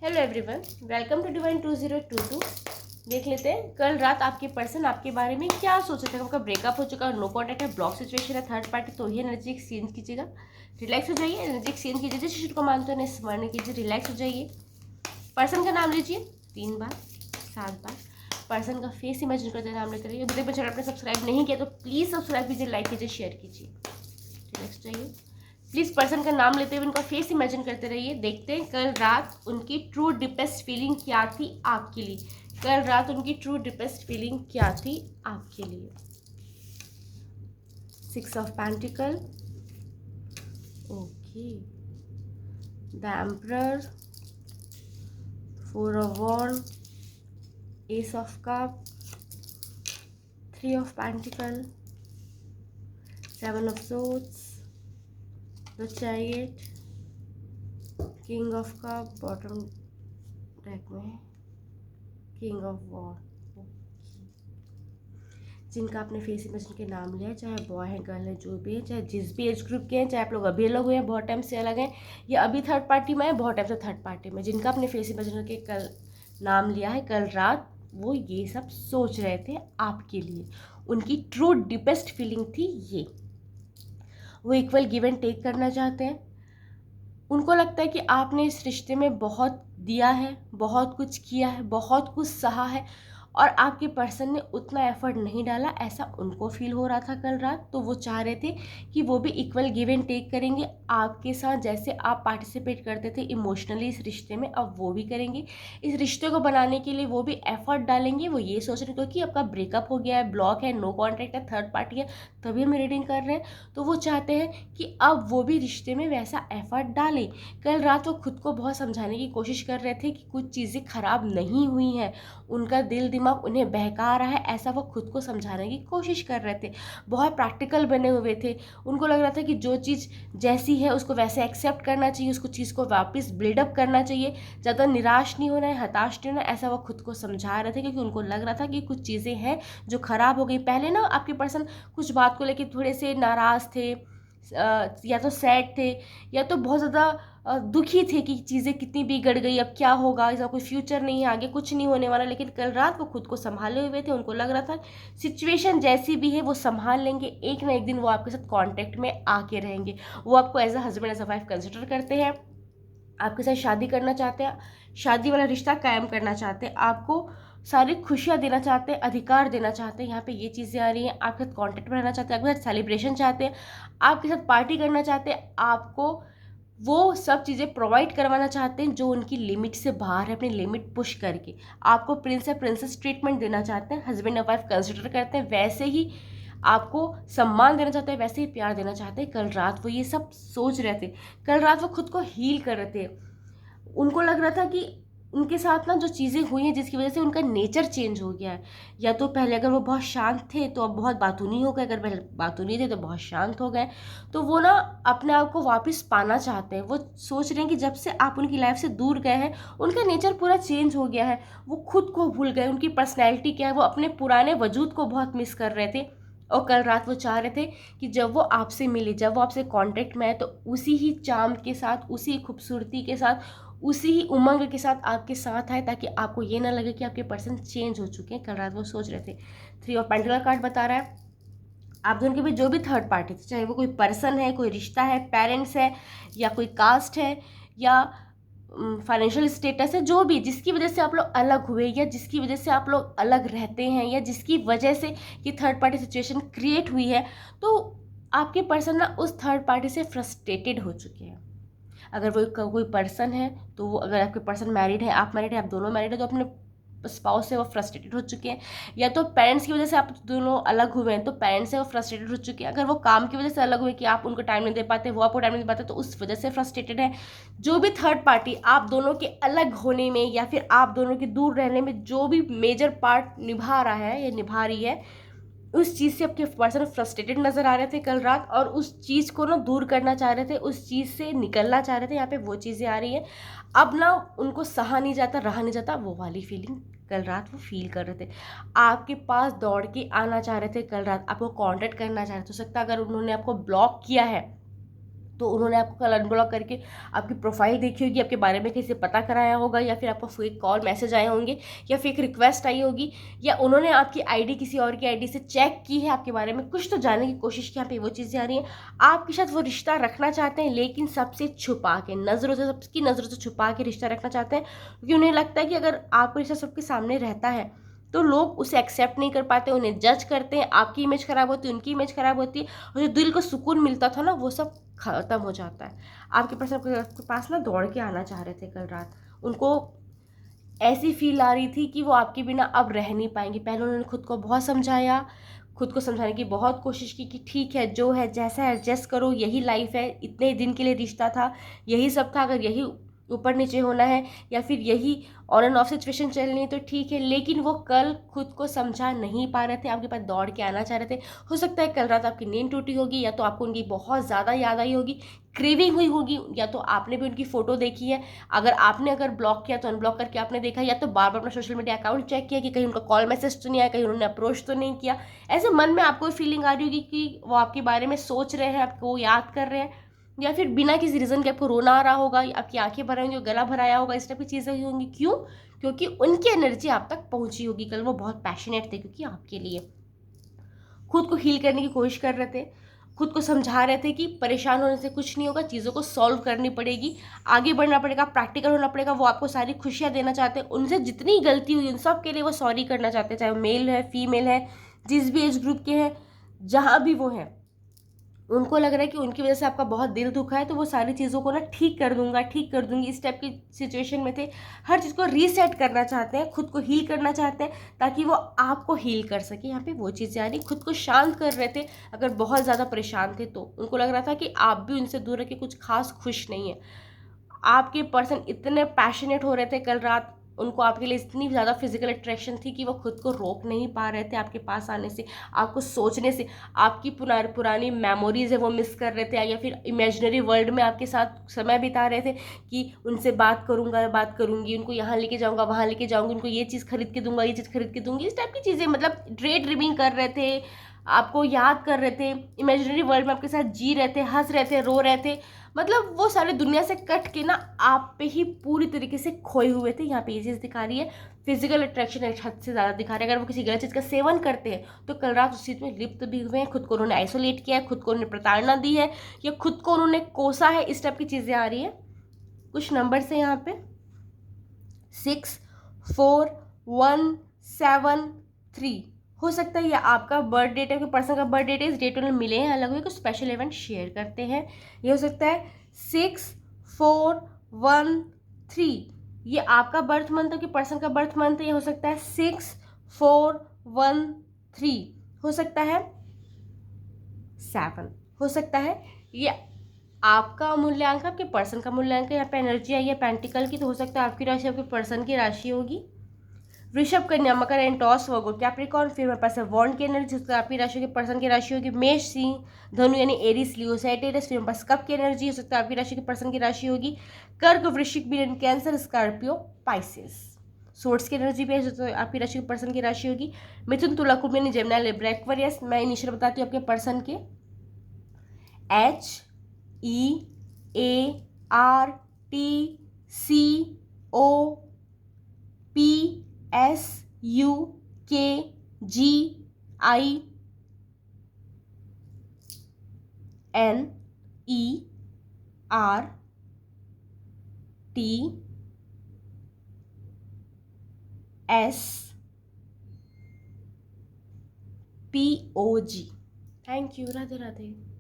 Hello everyone, welcome to divine 2022। देख लेते हैं कल रात आपके पर्सन आपके बारे में क्या सोच रहे थे। आपका ब्रेकअप हो चुका है, नो कॉन्टैक्ट है, ब्लॉक सिचुएशन है, थर्ड पार्टी, तो ये एनर्जी एक्सचेंज कीजिएगा। रिलैक्स हो जाइए, एनर्जी एक्सचेंज कीजिए। जिस शिशु को मानते हैं स्मरण कीजिए, रिलैक्स हो जाइए। पर्सन का नाम लीजिए 3 बार 7 बार। पर्सन का फेस इमेजिन करते नाम लेते रहिए। अभी तक चैनल आपने सब्सक्राइब नहीं किया तो प्लीज़ सब्सक्राइब कीजिए, लाइक कीजिए, शेयर कीजिए। रिलैक्स जाइए। प्लीज पर्सन का नाम लेते हुए उनका फेस इमेजिन करते रहिए। देखते हैं कल रात उनकी ट्रू डिपेस्ट फीलिंग क्या थी आपके लिए। कल रात उनकी ट्रू डिपेस्ट फीलिंग क्या थी आपके लिए। 6 of pentacle, okay, the emperor, 4 of wand, ace of cup, 3 of pentacle, 7 of swords, the chariot, king of cup, bottom deck में किंग ऑफ वॉन्ड। जिनका आपने फेस इमेजिन के नाम लिया है, चाहे बॉय है गर्ल है जो भी है, चाहे जिस भी एज ग्रुप के हैं, चाहे आप लोग अभी अलग हुए हैं बहुत टाइम से अलग हैं, या अभी थर्ड पार्टी में है बहुत टाइम से थर्ड पार्टी में, जिनका आपने फेस इमेजिन के कल नाम लिया है, कल रात वो ये सब सोच रहे थे आपके लिए। उनकी ट्रू डीपेस्ट फीलिंग थी ये। वो इक्वल गिव एंड टेक करना चाहते हैं। उनको लगता है कि आपने इस रिश्ते में बहुत दिया है, बहुत कुछ किया है, बहुत कुछ सहा है, और आपके पर्सन ने उतना एफर्ट नहीं डाला, ऐसा उनको फील हो रहा था कल रात। तो वो चाह रहे थे कि वो भी इक्वल गिव एंड टेक करेंगे आपके साथ, जैसे आप पार्टिसिपेट करते थे इमोशनली इस रिश्ते में, अब वो भी करेंगे। इस रिश्ते को बनाने के लिए वो भी एफर्ट डालेंगे। वो ये सोच रहे थे क्योंकि आपका ब्रेकअप हो गया है, ब्लॉक है, नो कॉन्टैक्ट है, थर्ड पार्टी है, तभी हम रीडिंग कर रहे हैं। तो वो चाहते हैं कि अब वो भी रिश्ते में वैसा एफर्ट डालें। कल रात वो खुद को बहुत समझाने की कोशिश कर रहे थे कि कुछ चीज़ें खराब नहीं हुई हैं, उनका दिल दिमाग उन्हें बहका रहा है, ऐसा वो खुद को समझाने की कोशिश कर रहे थे। बहुत प्रैक्टिकल बने हुए थे। उनको लग रहा था कि जो चीज़ जैसी है उसको वैसे एक्सेप्ट करना चाहिए, उसको चीज़ को वापस बिल्डअप करना चाहिए, ज़्यादा निराश नहीं होना है, हताश नहीं होना है, ऐसा वो खुद को समझा रहे थे। क्योंकि उनको लग रहा था कि कुछ चीज़ें हैं जो खराब हो गई। पहले ना आपके पर्सन कुछ बात को लेकर थोड़े से नाराज़ थे, या तो सैड थे, या तो बहुत ज़्यादा दुखी थे कि चीज़ें कितनी बिगड़ गई, अब क्या होगा, इसका कोई फ्यूचर नहीं है, आगे कुछ नहीं होने वाला। लेकिन कल रात वो खुद को संभाले हुए थे। उनको लग रहा था सिचुएशन जैसी भी है वो संभाल लेंगे, एक ना एक दिन वो आपके साथ कांटेक्ट में आके रहेंगे। वो आपको as a husband as a wife consider करते हैं, आपके साथ शादी करना चाहते हैं, शादी वाला रिश्ता कायम करना चाहते हैं, आपको सारी खुशियाँ देना चाहते हैं, अधिकार देना चाहते हैं। यहाँ पे ये चीज़ें आ रही हैं। आपके साथ कॉन्टेक्ट में रहना चाहते हैं, आपके साथ सेलिब्रेशन चाहते हैं, आपके साथ पार्टी करना चाहते हैं, आपको वो सब चीज़ें प्रोवाइड करवाना चाहते हैं जो उनकी लिमिट से बाहर है, अपनी लिमिट पुश करके आपको प्रिंस या प्रिंसेस ट्रीटमेंट देना चाहते हैं, हस्बैंड और वाइफ कंसिडर करते हैं, वैसे ही आपको सम्मान देना चाहते हैं, वैसे ही प्यार देना चाहते हैं। कल रात वो ये सब सोच रहे थे। कल रात वो खुद को हील कर रहे थे। उनको लग रहा था कि उनके साथ ना जो चीज़ें हुई हैं जिसकी वजह से उनका नेचर चेंज हो गया है। या तो पहले अगर वो बहुत शांत थे तो अब बहुत बातूनी हो गए, अगर पहले बातूनी थे तो बहुत शांत हो गए। तो वो ना अपने आप को वापस पाना चाहते हैं। वो सोच रहे हैं कि जब से आप उनकी लाइफ से दूर गए हैं उनका नेचर पूरा चेंज हो गया है। वो खुद को भूल गए, उनकी पर्सनैलिटी क्या है, वो अपने पुराने वजूद को बहुत मिस कर रहे थे। और कल रात वो चाह रहे थे कि जब वो आपसे मिले, जब वो आपसे कांटेक्ट में आए, तो उसी ही चार्म के साथ, उसी खूबसूरती के साथ, उसी ही उमंग के साथ आपके साथ आए, ताकि आपको ये ना लगे कि आपके पर्सन चेंज हो चुके हैं। कल रात वो सोच रहे थे। 3 ऑफ पेंटिकल कार्ड बता रहा है आप दोनों के बीच जो भी थर्ड पार्टी थे, चाहे वो कोई पर्सन है, कोई रिश्ता है, पेरेंट्स है, या कोई कास्ट है, या फाइनेंशियल स्टेटस है, जो भी जिसकी वजह से आप लोग अलग हुए, या जिसकी वजह से आप लोग अलग रहते हैं, या जिसकी वजह से ये थर्ड पार्टी सिचुएशन क्रिएट हुई है, तो आपके पर्सन ना उस थर्ड पार्टी से फ्रस्ट्रेटेड हो चुके हैं। अगर वो कोई पर्सन है तो वो, अगर आपके पर्सन मैरिड है, आप मैरिड है, आप दोनों मैरिड है, तो अपने स्पाउस से वो फ्रस्ट्रेटेड हो चुके हैं। या तो पेरेंट्स की वजह से आप दोनों अलग हुए हैं तो पेरेंट्स से वो फ्रस्ट्रेटेड हो चुके हैं। अगर वो काम की वजह से अलग हुए कि आप उनको टाइम नहीं दे पाते, वो आपको टाइम नहीं दे पाते, तो उस वजह से फ्रस्ट्रेटेड है। जो भी थर्ड पार्टी आप दोनों के अलग होने में या फिर आप दोनों के दूर रहने में जो भी मेजर पार्ट निभा रहा है या निभा रही है, उस चीज़ से आपके पर्सन फ्रस्ट्रेटेड नज़र आ रहे थे कल रात, और उस चीज़ को ना दूर करना चाह रहे थे, उस चीज़ से निकलना चाह रहे थे। यहाँ पे वो चीज़ें आ रही हैं। अब ना उनको सहा नहीं जाता, रहा नहीं जाता, वो वाली फीलिंग कल रात वो फील कर रहे थे। आपके पास दौड़ के आना चाह रहे थे कल रात, आपको कांटेक्ट करना चाह रहे थे। हो सकता है अगर उन्होंने आपको ब्लॉक किया है तो उन्होंने आपको कल अनब्लॉक करके आपकी प्रोफाइल देखी होगी, आपके बारे में किसी से पता कराया होगा, या फिर आपको फेक कॉल मैसेज आए होंगे, या फेक रिक्वेस्ट आई होगी, या उन्होंने आपकी आईडी किसी और की आईडी से चेक की है, आपके बारे में कुछ तो जानने की कोशिश की, यहाँ पे वो चीज़ें आ रही हैं। आपके साथ वो रिश्ता रखना चाहते हैं, लेकिन सबसे छुपा के, नज़रों से, सबकी नज़रों से छुपा के रिश्ता रखना चाहते हैं, क्योंकि उन्हें लगता है कि अगर आपका रिश्ता सबके सामने रहता है तो लोग उसे एक्सेप्ट नहीं कर पाते, उन्हें जज करते हैं, आपकी इमेज खराब होती है, उनकी इमेज खराब होती है, और जो दिल को सुकून मिलता था ना वो सब ख़त्म हो जाता है। आपके पास, आपके पास ना दौड़ के आना चाह रहे थे कल रात, उनको ऐसी फील आ रही थी कि वो आपके बिना अब रह नहीं पाएंगी। पहले उन्होंने खुद को बहुत समझाया, खुद को समझाने की बहुत कोशिश की कि ठीक है, जो है जैसा एडजस्ट करो, यही लाइफ है, इतने दिन के लिए रिश्ता था, यही सब था, अगर यही ऊपर नीचे होना है या फिर यही ऑन एंड ऑफ सिचुएशन चलनी है तो ठीक है। लेकिन वो कल खुद को समझा नहीं पा रहे थे, आपके पास दौड़ के आना चाह रहे थे। हो सकता है कल रात आपकी नींद टूटी होगी, या तो आपको उनकी बहुत ज़्यादा याद आई होगी, क्रेविंग हुई होगी, या तो आपने भी उनकी फ़ोटो देखी है। अगर ब्लॉक किया तो अनब्लॉक करके आपने देखा, या तो बार बार अपना सोशल मीडिया अकाउंट चेक किया कि कहीं उनका कॉल मैसेज तो नहीं आया, कहीं उन्होंने अप्रोच तो नहीं किया। ऐसे मन में आपको फीलिंग आ रही होगी कि वो आपके बारे में सोच रहे हैं, आपको याद कर रहे हैं, या फिर बिना किसी रीज़न के आपको रोना आ रहा होगा, आपकी आंखें भर होंगी, गला भराया होगा, इस टाइप की चीज़ें हुई होंगी। क्यों? क्योंकि उनकी एनर्जी आप तक पहुंची होगी कल, वो बहुत पैशनेट थे, क्योंकि आपके लिए खुद को हील करने की कोशिश कर रहे थे, खुद को समझा रहे थे कि परेशान होने से कुछ नहीं होगा, चीज़ों को सॉल्व करनी पड़ेगी, आगे बढ़ना पड़ेगा, प्रैक्टिकल होना पड़ेगा। वो आपको सारी खुशियाँ देना चाहते हैं, उनसे जितनी गलती हुई उन सब के लिए वो सॉरी करना चाहते हैं, चाहे वो मेल है, फीमेल है, जिस भी एज ग्रुप के हैं, जहाँ भी वो हैं। उनको लग रहा है कि उनकी वजह से आपका बहुत दिल दुखा है, तो वो सारी चीज़ों को ना ठीक कर दूंगा, ठीक कर दूंगी, इस टाइप की सिचुएशन में थे। हर चीज़ को रीसेट करना चाहते हैं, खुद को हील करना चाहते हैं, ताकि वो आपको हील कर सके। यहाँ पे वो चीज़ें आ रही, खुद को शांत कर रहे थे। अगर बहुत ज़्यादा परेशान थे तो उनको लग रहा था कि आप भी उनसे दूर रह के कुछ खास खुश नहीं है। आपके पर्सन इतने पैशनेट हो रहे थे कल रात, उनको आपके लिए इतनी ज़्यादा फिजिकल अट्रैक्शन थी कि वो खुद को रोक नहीं पा रहे थे आपके पास आने से, आपको सोचने से। आपकी पुरानी मेमोरीज है वो मिस कर रहे थे, या फिर इमेजिनरी वर्ल्ड में आपके साथ समय बिता रहे थे कि उनसे बात करूंगा, बात करूंगी, उनको यहाँ लेके जाऊंगा, वहाँ लेके जाऊंगी, उनको ये चीज़ खरीद के दूंगा, ये चीज़ खरीद के दूंगी, इस टाइप की चीज़ें, मतलब ड्रे ड्रीमिंग कर रहे थे, आपको याद कर रहे थे, इमेजिनरी वर्ल्ड में आपके साथ जी रहे थे, हंस रहे थे, रो रहे थे। मतलब वो सारे दुनिया से कट के ना आप पे ही पूरी तरीके से खोए हुए थे। यहाँ पे ये चीज़ दिखा रही है, फिजिकल अट्रैक्शन एक हद से ज़्यादा दिखा रहे हैं। अगर वो किसी गलत चीज़ का सेवन करते हैं तो कल रात उस चीज़ में लिप्त भी हुए हैं, खुद को उन्होंने आइसोलेट किया है, खुद को उन्होंने प्रताड़ना दी है, या खुद को उन्होंने कोसा है, इस टाइप की चीज़ें आ रही है। कुछ नंबर से यहाँ पे 6, 4, 1, 7, 3 हो सकता है ये आपका बर्थ डेट है, पर्सन का बर्थ डेट है, इस डेट उन्हें मिले हैं, अलग हुए कुछ स्पेशल इवेंट शेयर करते हैं। ये हो सकता है 6, 4, 1, 3, ये आपका बर्थ मंथ है कि पर्सन का बर्थ मंथ है। ये हो सकता है 6, 4, 1, 3, हो सकता है 7, हो सकता है। ये आपका मूल्यांक, आपके पर्सन का मूल्यांक, यहाँ पे एनर्जी आई है पेंटिकल की, तो हो सकता है आपकी राशि आपके पर्सन की राशि होगी। वृषभ, कन्या, मकर एंड टॉस, वर्गो, कैप्रिकॉर्न, फिर हमारे पास है वॉन्ड की एनर्जी, जिसका आपकी राशि के पर्सन की राशि होगी। मेष, सिंह, धनु यानी एरीज, लियो, सैजिटेरियस, फिर हमारे पास कप की एनर्जी, हो सकता है आपकी राशि के पर्सन की राशि होगी। कर्क, वृश्चिक, mean, cancer, Scorpio, Pisces. Sorts की एनर्जी भी है, तो आपकी राशि के पर्सन की राशि होगी। मिथुन, तुला, कुंभ यानी जेमिनी, लिब्रा, एक्वेरियस। मैं इनिशियल बताती हूँ आपके पर्सन के। HEARTCUSUKGIANERTPOG। Thank you, Radhe Radhe.